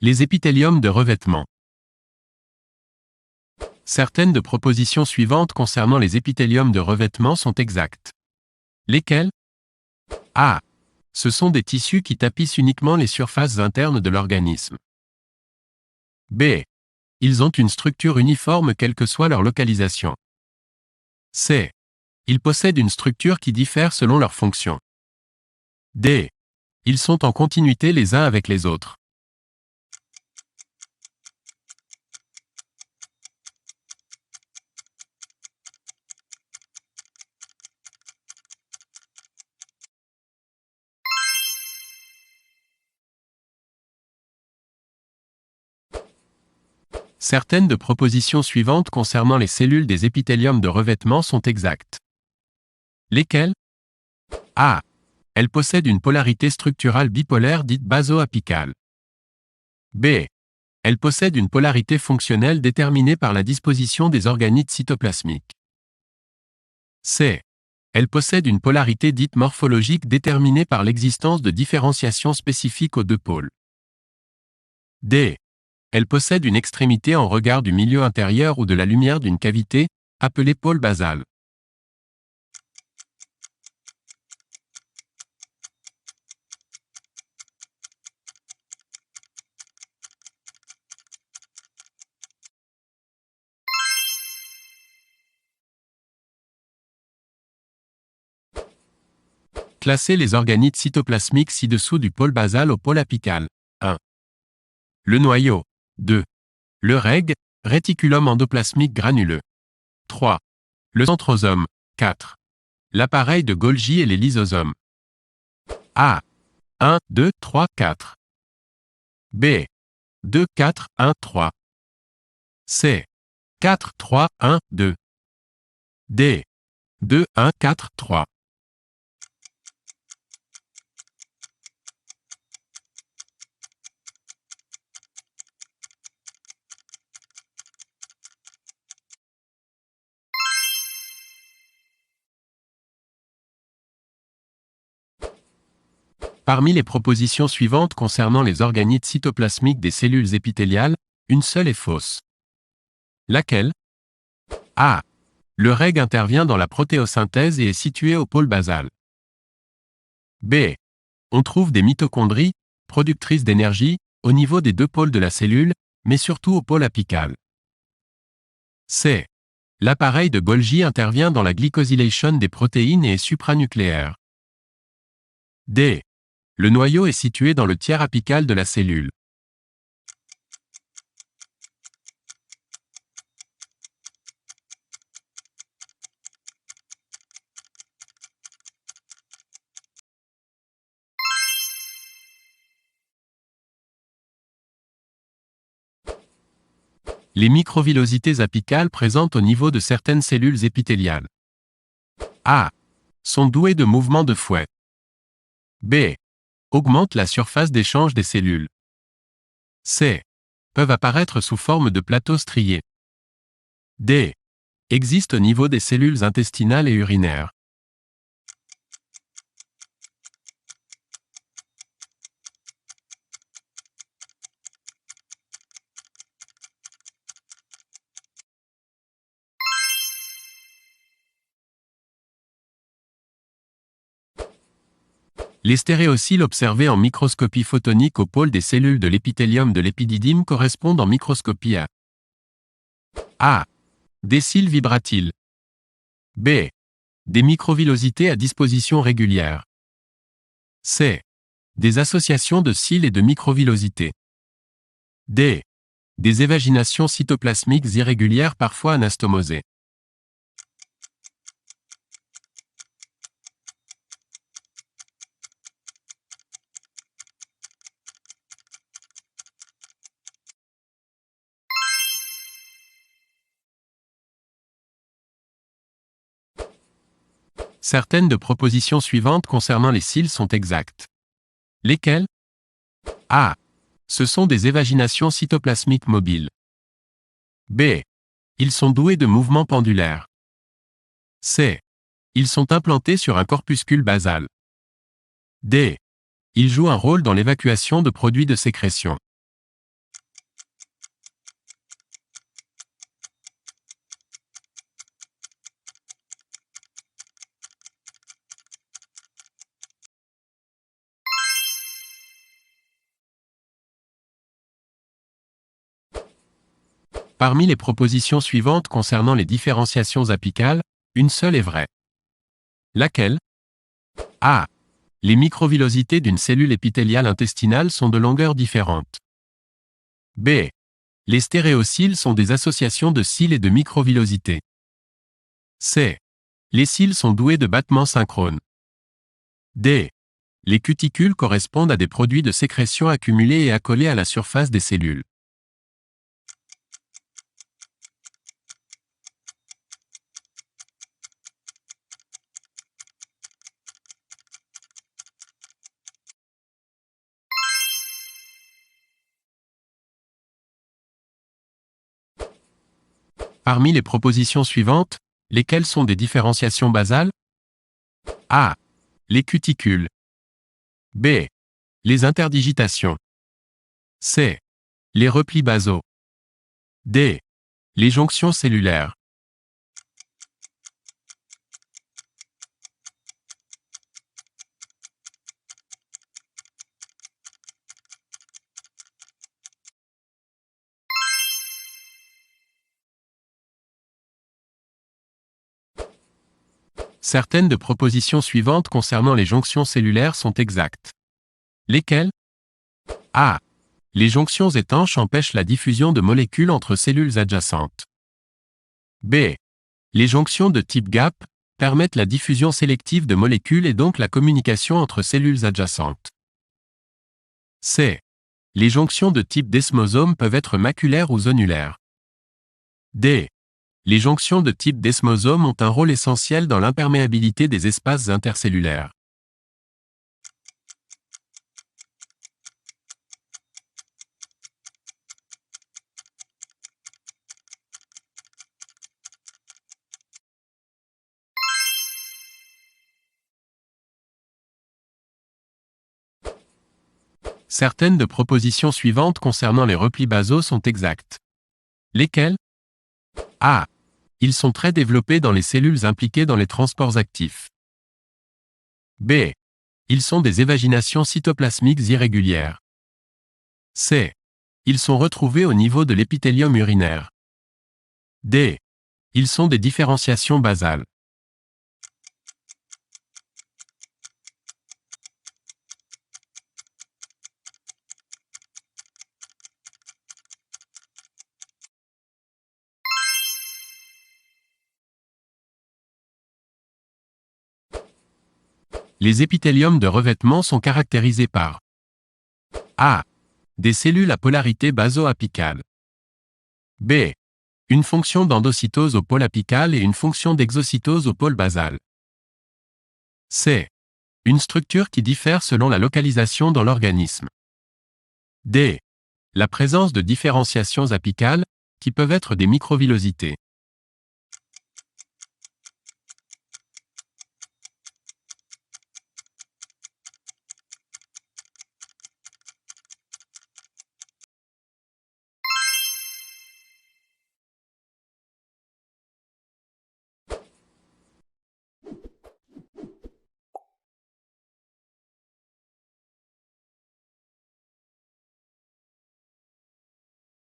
Les épithéliums de revêtement. Certaines de propositions suivantes concernant les épithéliums de revêtement sont exactes. Lesquelles? A. Ce sont des tissus qui tapissent uniquement les surfaces internes de l'organisme. B. Ils ont une structure uniforme quelle que soit leur localisation. C. Ils possèdent une structure qui diffère selon leur fonction. D. Ils sont en continuité les uns avec les autres. Certaines de propositions suivantes concernant les cellules des épithéliums de revêtement sont exactes. Lesquelles? A. Elles possèdent une polarité structurale bipolaire dite baso-apicale. B. Elles possèdent une polarité fonctionnelle déterminée par la disposition des organites cytoplasmiques. C. Elles possèdent une polarité dite morphologique déterminée par l'existence de différenciations spécifiques aux deux pôles. D. Elles possèdent une extrémité en regard du milieu intérieur ou de la lumière d'une cavité, appelée pôle basal. Classez les organites cytoplasmiques ci-dessous du pôle basal au pôle apical. 1. Le noyau. 2. Le reg, réticulum endoplasmique granuleux. 3. Le centrosome. 4. L'appareil de Golgi et les lysosomes. A. 1, 2, 3, 4. B. 2, 4, 1, 3. C. 4, 3, 1, 2. D. 2, 1, 4, 3. Parmi les propositions suivantes concernant les organites cytoplasmiques des cellules épithéliales, une seule est fausse. Laquelle? A. Le reg intervient dans la protéosynthèse et est situé au pôle basal. B. On trouve des mitochondries, productrices d'énergie, au niveau des deux pôles de la cellule, mais surtout au pôle apical. C. L'appareil de Golgi intervient dans la glycosylation des protéines et est supranucléaire. D. Le noyau est situé dans le tiers apical de la cellule. Les microvillosités apicales présentes au niveau de certaines cellules épithéliales. A. Sont douées de mouvements de fouet. B. Augmentent la surface d'échange des cellules. C. Peuvent apparaître sous forme de plateaux striés. D. Existent au niveau des cellules intestinales et urinaires. Les stéréocyles observés en microscopie photonique au pôle des cellules de l'épithélium de l'épididyme correspondent en microscopie à A. Des cils vibratiles. B. Des microvillosités à disposition régulière. C. Des associations de cils et de microvillosités. D. Des évaginations cytoplasmiques irrégulières parfois anastomosées. Certaines de propositions suivantes concernant les cils sont exactes. Lesquelles? A. Ce sont des évaginations cytoplasmiques mobiles. B. Ils sont doués de mouvements pendulaires. C. Ils sont implantés sur un corpuscule basal. D. Ils jouent un rôle dans l'évacuation de produits de sécrétion. Parmi les propositions suivantes concernant les différenciations apicales, une seule est vraie. Laquelle? A. Les microvillosités d'une cellule épithéliale intestinale sont de longueur différente. B. Les stéréocils sont des associations de cils et de microvillosités. C. Les cils sont doués de battements synchrones. D. Les cuticules correspondent à des produits de sécrétion accumulés et accolés à la surface des cellules. Parmi les propositions suivantes, lesquelles sont des différenciations basales? A. Les cuticules. B. Les interdigitations. C. Les replis basaux. D. Les jonctions cellulaires. Certaines de propositions suivantes concernant les jonctions cellulaires sont exactes. Lesquelles? A. Les jonctions étanches empêchent la diffusion de molécules entre cellules adjacentes. B. Les jonctions de type gap permettent la diffusion sélective de molécules et donc la communication entre cellules adjacentes. C. Les jonctions de type desmosome peuvent être maculaires ou zonulaires. D. Les jonctions de type desmosome ont un rôle essentiel dans l'imperméabilité des espaces intercellulaires. Certaines de propositions suivantes concernant les replis basaux sont exactes. Lesquelles? A. Ils sont très développés dans les cellules impliquées dans les transports actifs. B. Ils sont des évaginations cytoplasmiques irrégulières. C. Ils sont retrouvés au niveau de l'épithélium urinaire. D. Ils sont des différenciations basales. Les épithéliums de revêtement sont caractérisés par A. Des cellules à polarité baso-apicale. B. Une fonction d'endocytose au pôle apical et une fonction d'exocytose au pôle basal. C. Une structure qui diffère selon la localisation dans l'organisme. D. La présence de différenciations apicales, qui peuvent être des microvillosités.